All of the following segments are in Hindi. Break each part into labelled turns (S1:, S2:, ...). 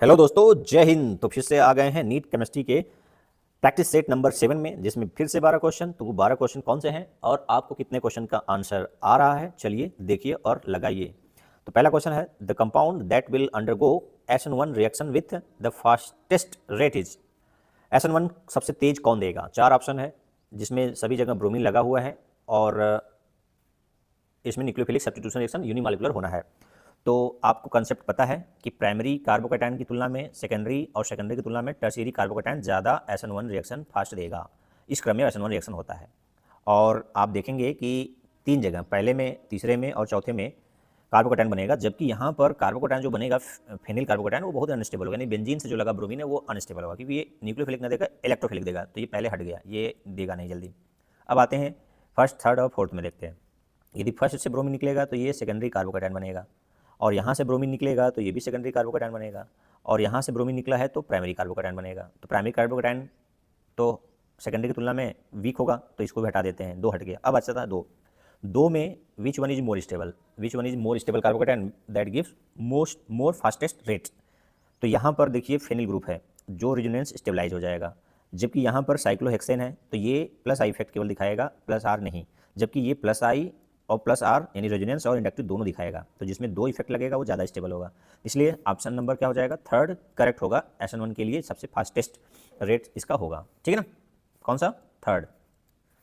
S1: हेलो दोस्तों, जय हिंद। तो फिर से आ गए हैं नीट केमिस्ट्री के प्रैक्टिस सेट नंबर 7 में, जिसमें फिर से 12 क्वेश्चन। तो वो 12 क्वेश्चन कौन से हैं और आपको कितने क्वेश्चन का आंसर आ रहा है, चलिए देखिए और लगाइए। तो पहला क्वेश्चन है, the compound that will undergo SN1 reaction with the fastest rate is. SN1 सबसे तेज कौन देगा? 4 ऑप्शन है, जिसमें सभी जगह ब्रोमीन लगा हुआ है और इसमें न्यूक्लियोफिलिक सब्स्टिट्यूशन रिएक्शन यूनिमॉलिक्यूलर होना है। तो आपको कंसेप्ट पता है कि प्राइमरी कार्बोकैटायन की तुलना में सेकेंडरी और सेकेंडरी की तुलना में टर्शियरी कार्बोकैटायन ज़्यादा SN1 रिएक्शन फास्ट देगा। इस क्रम में SN1 रिएक्शन होता है और आप देखेंगे कि 3 जगह, पहले में, तीसरे में और चौथे में कार्बोकैटायन बनेगा, जबकि यहाँ पर कार्बोकैटायन जो बनेगा फेनिल कार्बोकैटायन वो बहुत अनस्टेबल होगा, यानी बेंजीन से जो लगा ब्रोमीन है वो अनस्टेबल होगा, क्योंकि ये न्यूक्लियोफिलिक ना देगा, इलेक्ट्रोफिलिक देगा। तो ये पहले हट गया, ये देगा नहीं जल्दी। अब आते हैं फर्स्ट, थर्ड और फोर्थ में देखते हैं। यदि फर्स्ट से ब्रोमीन निकलेगा तो ये सेकेंडरी कार्बोकैटायन बनेगा, और यहाँ से ब्रोमीन निकलेगा तो ये भी सेकेंडरी कार्बोकैटायन बनेगा, और यहाँ से ब्रोमीन निकला है तो प्राइमरी कार्बोकैटायन बनेगा। तो प्राइमरी कार्बोकैटायन तो सेकेंडरी की तुलना में वीक होगा, तो इसको भी हटा देते हैं, 2 हट गया। अब अच्छा था 2 में which one is more stable, which one is more stable carbocation that gives more fastest rate. तो यहाँ पर देखिए फेनिल ग्रुप है जो रेजोनेंस स्टेबलाइज हो जाएगा, जबकि यहाँ पर साइक्लोहेक्सेन है तो ये प्लस आई इफेक्ट केवल दिखाएगा, प्लस आर नहीं, जबकि ये प्लस आई और प्लस आर यानी रेजोनेंस और इंडक्टिव दोनों दिखाएगा। तो जिसमें 2 इफेक्ट लगेगा वो ज़्यादा स्टेबल होगा, इसलिए ऑप्शन नंबर क्या हो जाएगा? थर्ड करेक्ट होगा। SN1 के लिए सबसे फास्टेस्ट रेट इसका होगा, ठीक है ना? कौन सा? थर्ड।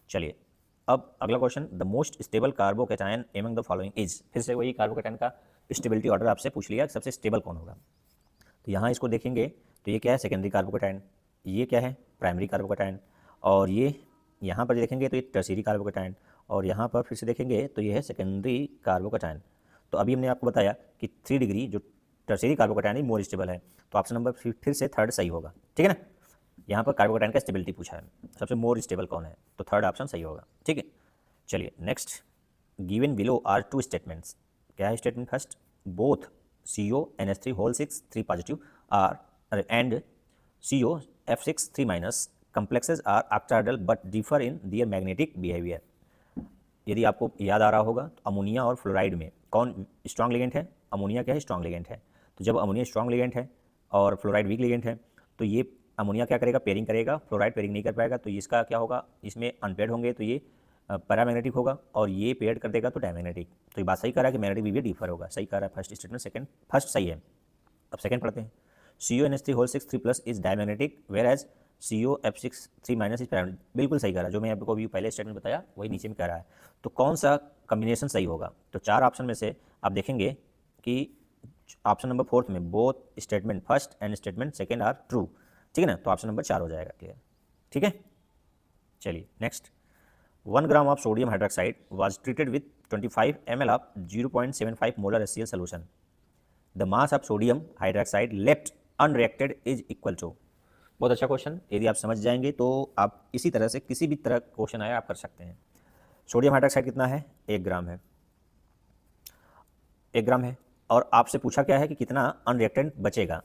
S1: चलिए अब अगला question, the most stable carbocation among the following is. फिर से वही कार्बोकैटायन का स्टेबिलिटी ऑर्डर आपसे पूछ लिया, सबसे स्टेबल कौन होगा। तो यहाँ इसको देखेंगे तो ये क्या है? Secondary carbocation. ये क्या है? Primary carbocation. और ये यहाँ पर देखेंगे तो ये टर्शियरी कार्बोकैटायन, और यहाँ पर फिर से देखेंगे तो ये है सेकेंडरी कार्बोकैटायन। तो अभी हमने आपको बताया कि 3 डिग्री जो टर्शियरी कार्बोकैटायन है मोर स्टेबल है, तो ऑप्शन नंबर फिर से थर्ड सही होगा, ठीक है ना? यहाँ पर कार्बोकैटायन का स्टेबिलिटी पूछा है, सबसे मोर स्टेबल कौन है, तो थर्ड ऑप्शन सही होगा, ठीक है। चलिए next, given below are 2 statements. क्या है statement? First, both CONH3 whole 6 3 positive are and COF6 3 minus complexes are octahedral but differ in their magnetic behavior। यदि आपको याद आ रहा होगा तो अमोनिया और फ्लोराइड में कौन स्ट्रॉन्ग लिगेंड है? अमोनिया क्या है? स्ट्रॉन्ग लिगेंड है। तो जब अमोनिया स्ट्रॉन्ग लिगेंड है और फ्लोराइड वीक लिगेंड है, तो ये अमोनिया क्या करेगा? पेयरिंग करेगा, फ्लोराइड पेयरिंग नहीं कर पाएगा, तो इसका क्या होगा? इसमें अनपेयर्ड होंगे तो ये पैरामैग्नेटिक होगा, और ये पेयर्ड कर देगा तो डायमैग्नेटिक। तो ये बात सही कर रहा है कि मैग्नेटिक बिहेवियर डिफर होगा, सही कर रहा है फर्स्ट स्टेटमेंट। सेकंड, फर्स्ट सही है। अब सेकंड पढ़ते हैं, CONH3 whole 6 3 plus is diamagnetic whereas COF6 3 minus is paramagnetic. बिल्कुल सही कह रहा है, जो मैं आपको अभी पहले स्टेटमेंट बताया वही नीचे में कह रहा है। तो कौन सा कॉम्बिनेशन सही होगा? तो 4 ऑप्शन में से आप देखेंगे कि ऑप्शन नंबर फोर्थ में both statement first and statement second are true, ठीक है ना? तो ऑप्शन नंबर 4 हो जाएगा, क्लियर, ठीक है। चलिए next, 1 gram of sodium hydroxide was treated with 25 ml of 0.75 molar HCl solution. The mass of sodium hydroxide left unreacted is equal to. बहुत अच्छा क्वेश्चन, यदि आप समझ जाएंगे तो आप इसी तरह से किसी भी तरह क्वेश्चन आया आप कर सकते हैं। सोडियम हाइड्रोक्साइड कितना है? 1 ग्राम है, 1 ग्राम है, और आपसे पूछा क्या है कि कितना अनरिएक्टेंट बचेगा।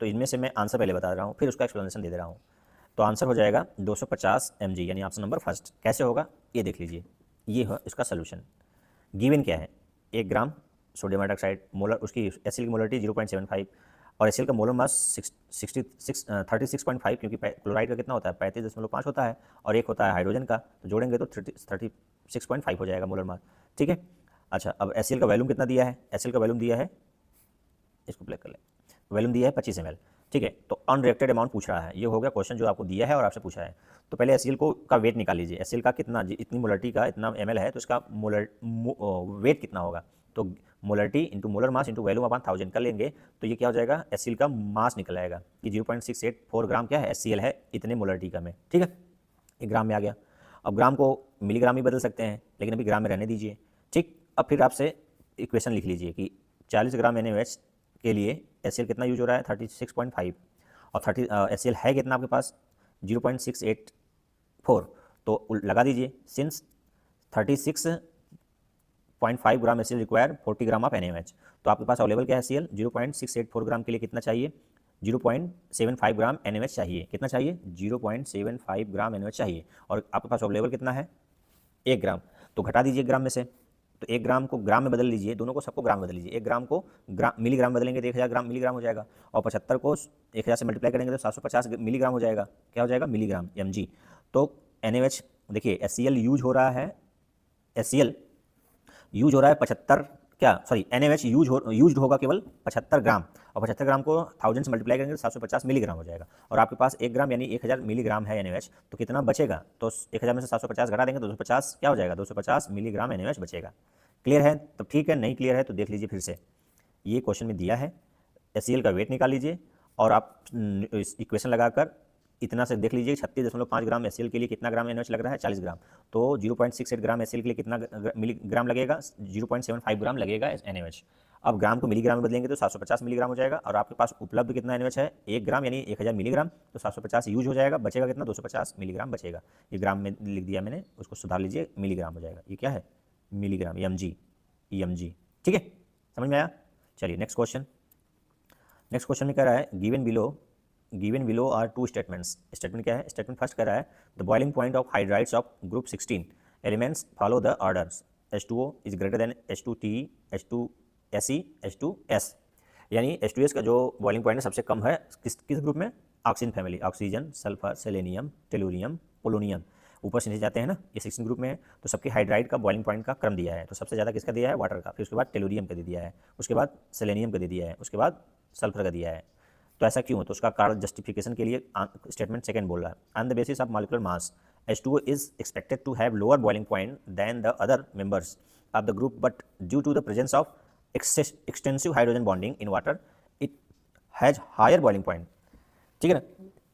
S1: तो इनमें से मैं आंसर पहले बता रहा हूँ, फिर उसका एक्सप्लेनेशन दे दे रहा हूँ। तो आंसर हो जाएगा 250 mg, यानी ऑप्शन नंबर फर्स्ट। कैसे होगा ये देख लीजिए, ये है इसका सोल्यूशन। गिवन क्या है? 1 ग्राम सोडियम हाइड्रोक्साइड, मोलर उसकी एसिल की मोलरिटी 0.75, और एसिल का मोलर मास 36.5, क्योंकि क्लोराइड का कितना होता है? 35.5 होता है, और एक होता है हाइड्रोजन का, तो जोड़ेंगे तो 36.5 हो जाएगा मोलर मास, ठीक है। अच्छा, अब एसिल का वैल्यूम कितना दिया है? एसिल का वैल्यूम दिया है, इसको ब्लैक कर ले, वैल्यूम दिया है 25 ml, ठीक है। तो अनरिएक्टेड अमाउंट पूछ रहा है, ये हो गया क्वेश्चन जो आपको दिया है और आपसे पूछा है। तो पहले एसिल को का वेट निकाल लीजिए, एसिल का कितना, इतनी मोलरिटी का इतना ml है, तो इसका वेट कितना होगा? तो molarity into molar mass into volume upon 1000 कर लेंगे, तो ये क्या हो जाएगा? एसिल का मास निकल आएगा कि 0.684 ग्राम क्या है? HCl है इतने मोलरिटी का में, ठीक है। 1 ग्राम में आ गया। अब ग्राम को मिलीग्राम ही बदल सकते हैं, लेकिन अभी ग्राम में रहने दीजिए, ठीक। अब फिर आपसे इक्वेशन लिख लीजिए कि 40 ग्राम NaOH के लिए HCl कितना यूज हो रहा है? 36.5, और 30 HCl है कितना आपके पास? 0.684, तो लगा दीजिए, since 36.5 gram HCl require 40 gram of NaOH, तो आपके पास अवेलेबल क्या है? HCl 0.684 ग्राम के लिए कितना चाहिए? 0.75 ग्राम NaOH चाहिए। कितना चाहिए? 0.75 ग्राम NaOH चाहिए, और आपके पास अवेलेबल कितना है? 1 ग्राम। तो घटा दीजिए ग्राम में से, तो 1 ग्राम को ग्राम में बदल लीजिए, दोनों को सबको ग्राम में बदल लीजिए। 1 ग्राम को मिलीग्राम बदलेंगे तो 1000 ग्राम मिलीग्राम हो जाएगा, और 75 को 1000 से मल्टीप्लाई करेंगे तो 750 मिलीग्राम हो जाएगा। क्या हो जाएगा? Milligram mg। तो NaOH देखिए HCl यूज हो रहा है, HCl यूज हो रहा है 75, क्या सॉरी NaOH यूज होगा केवल 75 ग्राम, और 75 ग्राम को 1000 से मल्टीप्लाई करेंगे तो 750 मिलीग्राम हो जाएगा। और आपके पास 1 ग्राम यानी 1000 मिलीग्राम है NaOH, तो कितना बचेगा? तो 1000 में से 750 घटा देंगे तो 250 क्या हो जाएगा? 250 मिलीग्राम NaOH बचेगा। क्लियर है? तो ठीक है, नहीं क्लियर है तो देख लीजिए फिर से, ये क्वेश्चन में दिया है, HCl का वेट निकाल लीजिए और आप इस इक्वेशन लगाकर इतना से देख लीजिए 36.5 ग्राम HCl के लिए कितना ग्राम NaOH लग रहा है? 40 ग्राम। तो 0.68 ग्राम HCl के लिए कितना मिलीग्राम लगेगा? 0.75 ग्राम लगेगा NaOH। अब ग्राम को मिलीग्राम में बदलेंगे तो 750 मिलीग्राम हो जाएगा, और आपके पास उपलब्ध कितना NaOH है? 1 ग्राम यानी 1000 मिलीग्राम, तो 750 यूज हो जाएगा, बचेगा कितना? 250 मिलीग्राम बचेगा। ये ग्राम में लिख दिया मैंने, उसको सुधार लीजिए, मिलीग्राम हो जाएगा। ये क्या है? Milligram, mg। ठीक है, समझ में आया? चलिए नेक्स्ट क्वेश्चन। नेक्स्ट क्वेश्चन में कह रहा है given below are two statements. Statement क्या है? स्टेटमेंट फर्स्ट कह रहा है the boiling point of hydrides of group 16 elements follow the orders H2O is greater than H2T, H2Se, H2S। यानी H2S का जो बॉइलिंग पॉइंट है सबसे कम है किस ग्रुप में? Oxygen family, oxygen, sulphur, selenium, tellurium, polonium. ऊपर से नीचे जाते हैं ना, ये 16 ग्रुप में है, तो सबके हाइड्राइड का बॉइलिंग पॉइंट का क्रम दिया है। तो सबसे ज़्यादा किसका दिया है? वाटर का, फिर उसके बाद टेलुरियम का दे दिया है, उसके बाद सेलेनियम का दे दिया है, उसके बाद सल्फर का दिया है। तो ऐसा क्यों? तो उसका कारण जस्टिफिकेशन के लिए स्टेटमेंट सेकंड बोल रहा है, on the basis of molecular mass H2O is expected to have lower boiling point than the other members of the group, but due to the presence of extensive hydrogen bonding in water it has higher boiling point. ठीक है ना?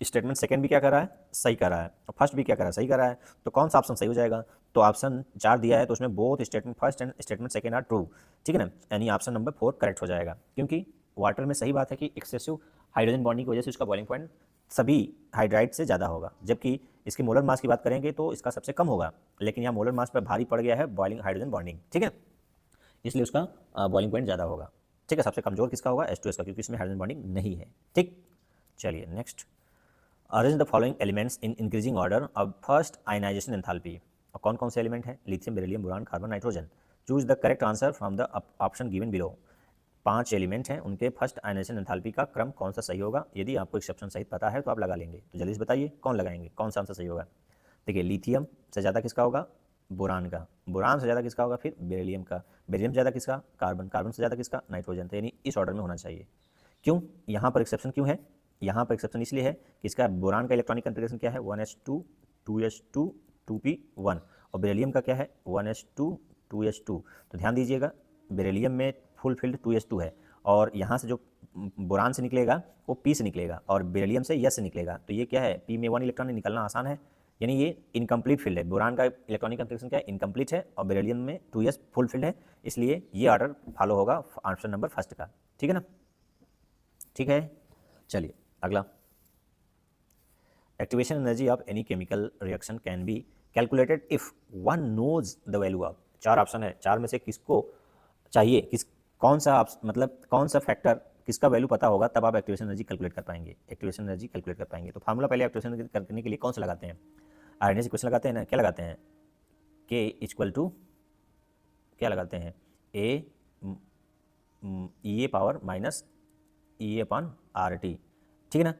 S1: स्टेटमेंट सेकंड भी क्या कर रहा है? सही कर रहा है, और फर्स्ट भी क्या कर रहा है? सही कर रहा है। तो कौन सा ऑप्शन सही हो जाएगा? तो ऑप्शन 4 दिया है, तो उसमें both statement first and statement second are true. ठीक है ना? यानी ऑप्शन नंबर 4 करेक्ट हो जाएगा, क्योंकि वाटर में सही बात है कि एक्सेसिव हाइड्रोजन बॉन्डिंग की वजह से उसका बॉइलिंग पॉइंट सभी हाइड्राइड से ज़्यादा होगा, जबकि इसके मोलर मास की बात करेंगे तो इसका सबसे कम होगा, लेकिन यहाँ मोलर मास पर भारी पड़ गया है बॉइलिंग हाइड्रोजन बॉन्डिंग। ठीक है, इसलिए उसका बॉइलिंग पॉइंट ज़्यादा होगा। ठीक है, सबसे कमजोर किसका होगा? H2S का, क्योंकि इसमें हाइड्रोजन बॉन्डिंग नहीं है। ठीक, चलिए next. Arrange the following elements in increasing order of first ionization enthalpy. और कौन कौन से एलिमेंट हैं? Lithium, beryllium, boron, carbon, nitrogen. Choose the correct answer from the option given below. 5 element हैं, उनके फर्स्ट आयनाइजेशन एंथैल्पी का क्रम कौन सा सही होगा? यदि आपको एक्सेप्शन सहित पता है तो आप लगा लेंगे, तो जल्दी से बताइए कौन लगाएंगे, कौन सा आंसर सही होगा। देखिए, लिथियम से ज़्यादा किसका होगा? बोरान का। बोरान से ज़्यादा किसका होगा? फिर बेरिलियम का। बेरिलियम से ज़्यादा किसका? कार्बन। कार्बन से ज़्यादा किसका? नाइट्रोजन। तो यानी इस ऑर्डर में होना चाहिए। क्यों यहाँ पर एक्सेप्शन क्यों है? यहाँ पर एक्सेप्शन इसलिए है कि इसका बोरान का इलेक्ट्रॉनिक कन्फिगरेशन क्या है? 1s2 2s2 2p1, और बेरिलियम का क्या है? 1s2 2s2। तो ध्यान दीजिएगा, बेरिलियम में फुल फिल्ड 2s2 है, और यहाँ से जो बोरान से निकलेगा वो p से निकलेगा, और बेरिलियम से s से निकलेगा। तो ये क्या है? p में 1 इलेक्ट्रॉन निकलना आसान है, यानी ये इनकम्प्लीट फील्ड है। बोरान का इलेक्ट्रॉनिक कन्फिगरेशन क्या है? इनकम्प्लीट है, और बेरिलियम में 2s फुल फील्ड है, इसलिए ये ऑर्डर फॉलो होगा ऑप्शन नंबर फर्स्ट का। ठीक है ना? ठीक है, चलिए अगला। Activation energy of any chemical reaction can be calculated if one knows the value of. 4 option है, 4 में से किसको चाहिए, कौन सा मतलब कौन सा फैक्टर किसका वैल्यू पता होगा, तब आप एक्टिवेशन एनर्जी कैलकुलेट कर पाएंगे। एक्टिवेशन एनर्जी कैलकुलेट कर पाएंगे तो फार्मूला पहले एक्टिवेशन एनर्जी करने के लिए कौन सा लगाते हैं? आरएनएस इक्वेशन लगाते हैं ना, क्या लगाते हैं? के इक्वल टू क्या लगाते हैं? A power minus E upon R T. ठीक है ना,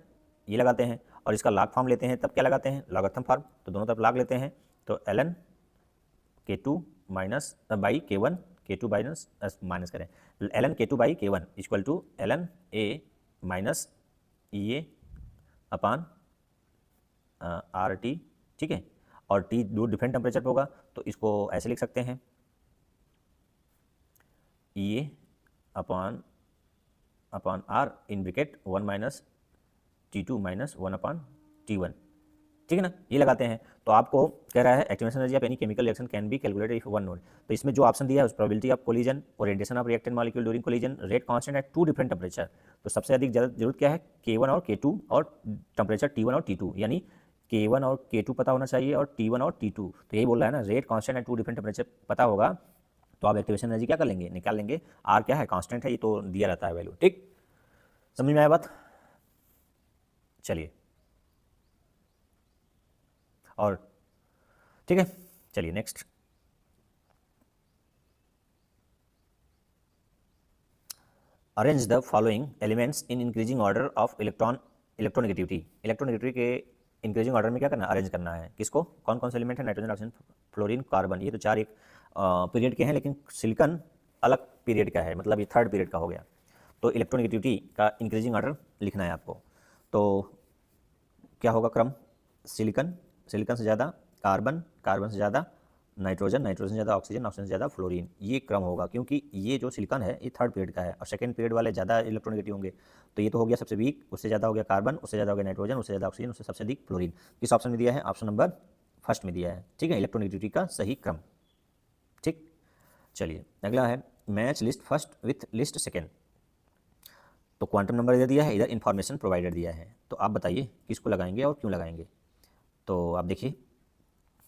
S1: ये लगाते हैं, और इसका लॉग फॉर्म लेते हैं तब क्या लगाते हैं? Logarithm form. तो दोनों तरफ लॉग लेते हैं, तो ln K2 minus by K1, K2 minus करें, ln K2 by K1 equal to ln A minus E upon R T. ठीक है, और टी दो डिफरेंट टेम्परेचर पे होगा, तो इसको ऐसे लिख सकते हैं, E upon R in bracket 1 minus T2 minus 1 upon T1। ठीक है ना, ये लगाते हैं। तो आपको कह रहा है activation energy of any chemical reaction can be calculated if one node. तो इसमें जो ऑप्शन दिया है उस probability of collision, orientation of reactant molecule during collision, rate constant eight 2 different temperature. तो सबसे अधिक जरूरत क्या है? K1 और K2 और टेम्परेचर T1 और T2, यानी K1 और K2 पता होना चाहिए और T1 और T2। तो यही बोल रहा है ना, rate constant eight 2 different temperature पता होगा तो आप एक्टिवेशन एनर्जी क्या कर लेंगे? निकाल लेंगे। आर क्या है? कांस्टेंट है, ये तो दिया रहता है वैल्यू। ठीक, समझ में आया बात? चलिए, और ठीक है, चलिए next. Arrange the following elements in increasing order of electronegativity. Electronegativity के इंक्रीजिंग ऑर्डर में क्या करना है, अरेंज करना है। किसको, कौन कौन से एलिमेंट है, नाइट्रोजन, ऑक्सीजन, फ्लोरीन, कार्बन। ये तो चार एक पीरियड के हैं, लेकिन सिलिकॉन अलग पीरियड का है, मतलब ये थर्ड पीरियड का हो गया। तो इलेक्ट्रोनेगेटिविटी का इंक्रीजिंग ऑर्डर लिखना है आपको। तो क्या होगा क्रम, सिलिकॉन, सिलिकॉन से ज़्यादा कार्बन, कार्बन से ज़्यादा नाइट्रोजन, नाइट्रोजन से ज़्यादा ऑक्सीजन, ऑक्सीजन से ज़्यादा फ्लोरीन। ये क्रम होगा, क्योंकि ये जो सिलिकॉन है ये थर्ड पीरियड का है और सेकंड पीरियड वाले ज़्यादा इलेक्ट्रोनेगेटिव होंगे। तो ये तो हो गया सबसे वीक, उससे ज़्यादा हो गया कार्बन, उससे ज़्यादा हो गया नाइट्रोजन, उससे ज़्यादा ऑक्सीजन, उससे सबसे अधिक फ्लोरीन। किस ऑप्शन में दिया है, ऑप्शन नंबर फर्स्ट में दिया है। ठीक है, इलेक्ट्रोनेगेटिविटी का सही क्रम। ठीक, चलिए अगला है match list first with list second. तो क्वांटम नंबर दे दिया है, इधर इन्फॉर्मेशन प्रोवाइडर दिया है। तो आप बताइए किसको लगाएंगे और क्यों लगाएंगे। तो आप देखिए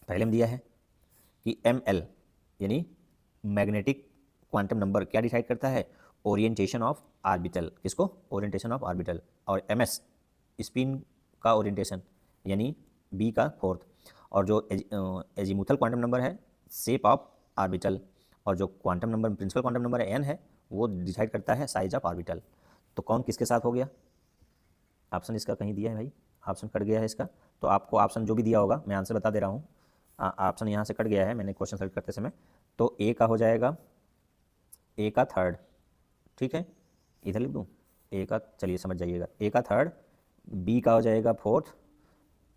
S1: पहले में दिया है कि ML यानी मैग्नेटिक क्वांटम नंबर क्या डिसाइड करता है, ओरिएंटेशन ऑफ आर्बिटल। किसको, ओरिएंटेशन ऑफ आर्बिटल। और MS स्पिन का ओरिएंटेशन यानी B का फोर्थ। और जो एजीमुथल क्वांटम नंबर है शेप ऑफ आर्बिटल। और जो quantum number principal quantum number है N है वो डिसाइड करता है साइज ऑफ आर्बिटल। तो कौन किसके साथ हो गया, ऑप्शन इसका कहीं दिया है भाई, ऑप्शन कट गया है इसका। तो आपको ऑप्शन जो भी दिया होगा मैं आंसर बता दे रहा हूँ। ऑप्शन यहाँ से कट गया है मैंने क्वेश्चन सेलेक्ट करते समय। तो ए का हो जाएगा, ए का थर्ड, ठीक है, इधर लिख दूँ ए का, चलिए समझ जाइएगा, ए का थर्ड, बी का हो जाएगा फोर्थ,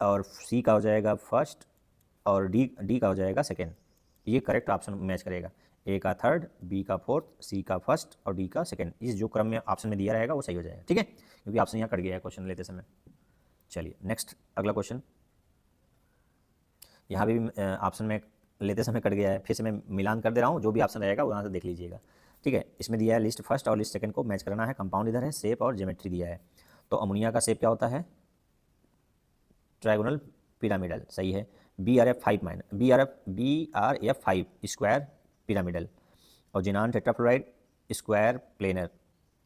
S1: और सी का हो जाएगा फर्स्ट, और डी का हो जाएगा सेकेंड। ये करेक्ट ऑप्शन मैच करेगा, ए का थर्ड, बी का फोर्थ, सी का फर्स्ट और डी का सेकेंड। इस जो क्रम में ऑप्शन में दिया रहेगा वो सही हो जाएगा। ठीक है, क्योंकि ऑप्शन यहाँ कट गया है क्वेश्चन लेते समय। चलिए नेक्स्ट अगला क्वेश्चन, यहाँ भी ऑप्शन में लेते समय कट गया है, फिर से मैं मिलान कर दे रहा हूँ, जो भी ऑप्शन रहेगा वहाँ से देख लीजिएगा। ठीक है, इसमें दिया है लिस्ट फर्स्ट और लिस्ट सेकंड को मैच करना है, कंपाउंड इधर है, शेप और ज्योमेट्री दिया है। तो अमोनिया का शेप क्या होता है, ट्रायगोनल पिरामिडल, सही है। BRF5 BRF5 square pyramidal. और जिनान टेट्राफ्लोराइड स्क्वायर प्लेनर।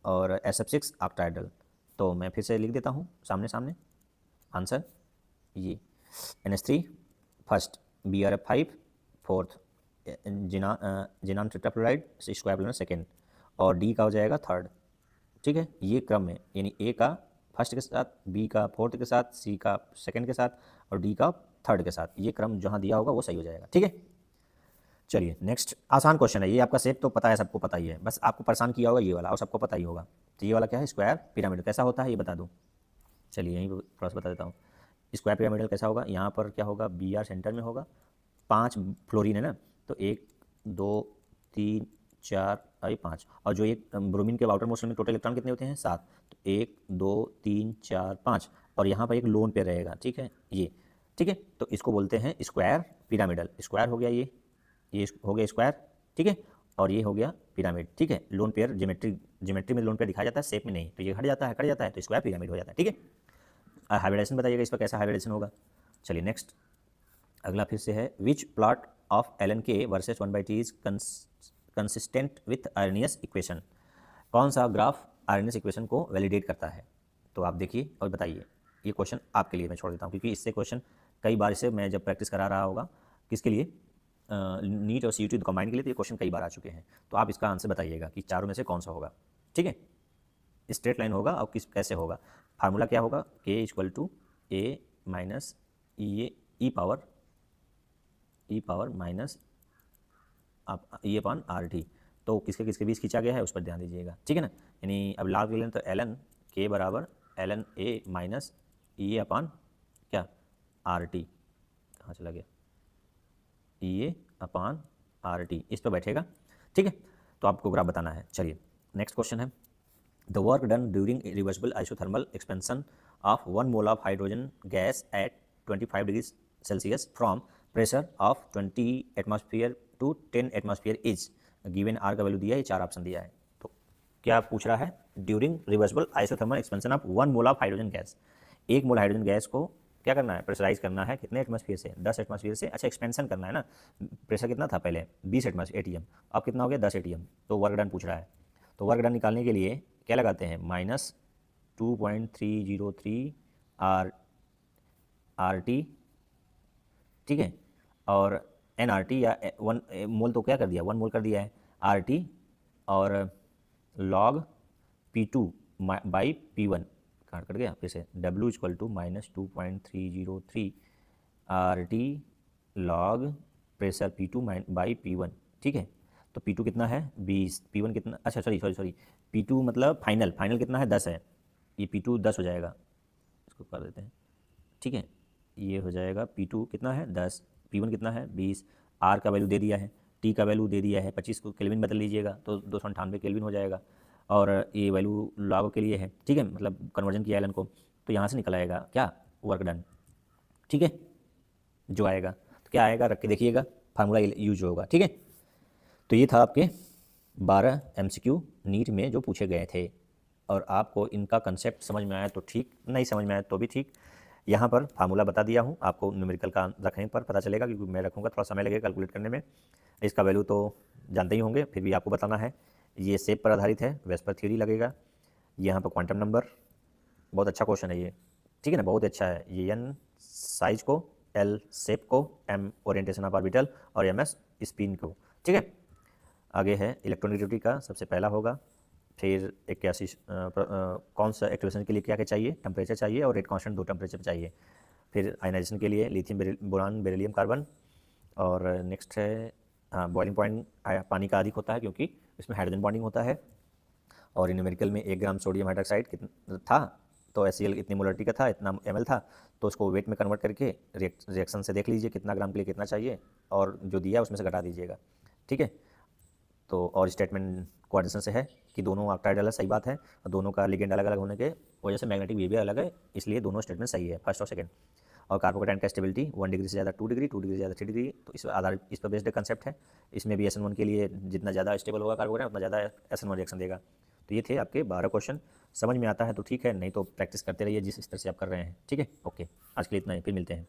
S1: और SF6 ऑक्टाइडल। तो मैं फिर से लिख देता हूँ सामने सामने आंसर, ये NH3 first, BRF5 fourth, xenon tetrafluoride square planar second, और डी का हो जाएगा थर्ड। ठीक है, ये क्रम है, यानी ए का फर्स्ट के साथ, बी का फोर्थ के साथ, सी का सेकंड के साथ और डी का थर्ड के साथ। ये क्रम जहाँ दिया होगा वो सही हो जाएगा। ठीक है, चलिए नेक्स्ट आसान क्वेश्चन है ये, आपका शेप तो पता है, सबको पता ही है, बस आपको परेशान किया होगा ये वाला और सबको पता ही होगा। तो ये वाला क्या है, स्क्वायर पिरामिड कैसा होता है ये बता दूँ। चलिए यहीं पर थोड़ा सा बता देता हूँ। स्क्वायर पिरामिडल कैसा होगा, यहाँ पर क्या होगा, BR सेंटर में होगा, 5 फ्लोरीन है ना, तो 1 2 3 4 और 5, और जो एक ब्रोमीन के आउटर मोस्ट में टोटल इलेक्ट्रॉन कितने होते हैं, 7। तो 1 2 3 4 5, और यहाँ पर एक लोन पे रहेगा। ठीक है, ये ठीक है, तो इसको बोलते हैं स्क्वायर पिरामिडल। स्क्वायर हो गया ये हो गया स्क्वायर, ठीक है, और ये हो गया पिरामिड। ठीक है, लोन पेयर ज्योमेट्री में लोन पेयर दिखाया जाता है, शेप में नहीं, तो ये हट जाता है तो स्क्वायर पिरामिड हो जाता है। ठीक है, हाइब्रिडेशन बताइएगा इस पर कैसा हाइब्रिडेशन होगा। चलिए नेक्स्ट अगला फिर से है, which plot of LNK versus 1/T is consistent with Arrhenius equation. कौन सा ग्राफ आर्नियस इक्वेशन को वैलिडेट करता है। तो आप देखिए और बताइए। ये क्वेश्चन आपके लिए मैं छोड़ देता हूँ, क्योंकि इससे क्वेश्चन कई बार इसे मैं जब प्रैक्टिस करा रहा होगा, किसके लिए, नीट और CUT कंबाइन के लिए, तो ये क्वेश्चन कई बार आ चुके हैं। तो आप इसका आंसर बताइएगा कि चारों में से कौन सा होगा। ठीक है, स्ट्रेट लाइन होगा और किस कैसे होगा, फार्मूला क्या होगा, K = A minus E power minus E/RT। तो किसके किसके बीच खींचा गया है उस पर ध्यान दीजिएगा। ठीक है ना, यानी अब लाग लें तो ln K बराबर ln A माइनस E/ क्या RT, कहाँ चला गया, E/RT, इस पर बैठेगा। ठीक है, तो आपको ग्राफ बताना है। चलिए नेक्स्ट क्वेश्चन है, the work done during reversible isothermal expansion of 1 mole of hydrogen gas at 25 degree Celsius from pressure of 20 atmosphere to 10 atmosphere is given. R का वैल्यू दिया है, 4 ऑप्शन दिया है। तो क्या पूछ रहा है, during reversible isothermal expansion of 1 mole of hydrogen gas, 1 mole hydrogen gas को क्या करना है, प्रेशराइज करना है, कितने एटमॉस्फेयर से, 10 एटमॉस्फेयर से। अच्छा, एक्सपेंशन करना है ना, प्रेशर कितना था पहले, 20 ATM, अब कितना हो गया, 10 ATM। तो वर्क डन पूछ रहा है, तो वर्क डन निकालने के लिए क्या लगाते हैं, -2.303 RT। ठीक है, और NRT या 1 मोल, तो क्या कर दिया, 1 मोल कर दिया है RT, और log P2 by P1, cut गया फिर से, W equal to -2.303 RT log pressure P2 by P1, ठीक है। तो P2 कितना है 20, P1 कितना, अच्छा सॉरी P2 मतलब फाइनल कितना है 10 है, ये P2 10 हो जाएगा, इसको कर देते हैं, ठीक है। ये हो जाएगा P2 कितना है 10, P1 कितना है 20, R का वैल्यू दे दिया है, T का वैल्यू दे दिया है 25 को केल्विन बदल लीजिएगा तो 298 केल्विन हो जाएगा, और ये वैल्यू लॉग के लिए है, ठीक है, मतलब कन्वर्जन किया एलन को, तो यहाँ से निकल आएगा क्या वर्क डन, ठीक है, जो आएगा तो क्या आएगा रख के देखिएगा, फार्मूला यूज होगा, ठीक है। तो ये था आपके 12 MCQ नीट में जो पूछे गए थे, और आपको इनका कंसेप्ट समझ में आया तो ठीक, नहीं समझ में आया तो भी ठीक। यहाँ पर फार्मूला बता दिया हूँ आपको, न्यूमेरिकल का रखने पर पता चलेगा, क्योंकि मैं रखूँगा थोड़ा समय लगेगा कैलकुलेट करने में, इसका वैल्यू तो जानते ही होंगे, फिर भी आपको बताना है। ये शेप पर आधारित है, वेस्पर थ्योरी लगेगा, यहाँ पर क्वांटम नंबर, बहुत अच्छा क्वेश्चन है ये, ठीक है ना, बहुत अच्छा है ये। N साइज को, L शेप को, M ओरिएंटेशन ऑफ ऑर्बिटल और MS स्पिन को, ठीक है। आगे है इलेक्ट्रोनेगेटिविटी का, सबसे पहला होगा, फिर 81 कौन सा एक्टिवेशन के लिए क्या क्या चाहिए, टेम्परेचर चाहिए और रेट कांस्टेंट 2 टेम्परेचर चाहिए। फिर आयनाइजेशन के लिए लिथियम बोरान बेरिलियम कार्बन, और नेक्स्ट है बॉइलिंग पॉइंट पानी का अधिक होता है क्योंकि इसमें हाइड्रोजन बॉन्डिंग होता है, और न्यूमेरिकल में 1 ग्राम सोडियम हाइड्रोक्साइड कितना था, तो HCl इतनी मोलरिटी का था, इतना ml था, तो उसको वेट में कन्वर्ट करके रिएक्शन से देख लीजिए कितना ग्राम के लिए कितना चाहिए, और जो दिया उसमें से घटा दीजिएगा, ठीक है। तो और स्टेटमेंट कोऑर्डिनेशन से है कि दोनों ऑक्टाइड सही बात है, और दोनों का लिगेंड अलग अलग होने के वजह से मैग्नेटिक बिहेवियर अलग है, इसलिए दोनों स्टेटमेंट सही है, फर्स्ट और सेकंड। और कार्बोकेटाइन का स्टेबिलिटी 1 डिग्री से ज़्यादा 2 डिग्री, 2 डिग्री से ज़्यादा 3 डिग्री, तो इस आधार इस पर बेस्ड कंसेप्ट है। इसमें भी SN1 के लिए जितना ज़्यादा स्टेबल होगा कार्बोकेटाइन उतना ज़्यादा SN1 रिएक्शन देगा। तो ये थे आपके 12 क्वेश्चन, समझ में आता है तो ठीक है, नहीं तो प्रैक्टिस करते रहिए जिस स्तर से आप कर रहे हैं, ठीक है। ओके, आज के लिए इतना ही, फिर मिलते हैं।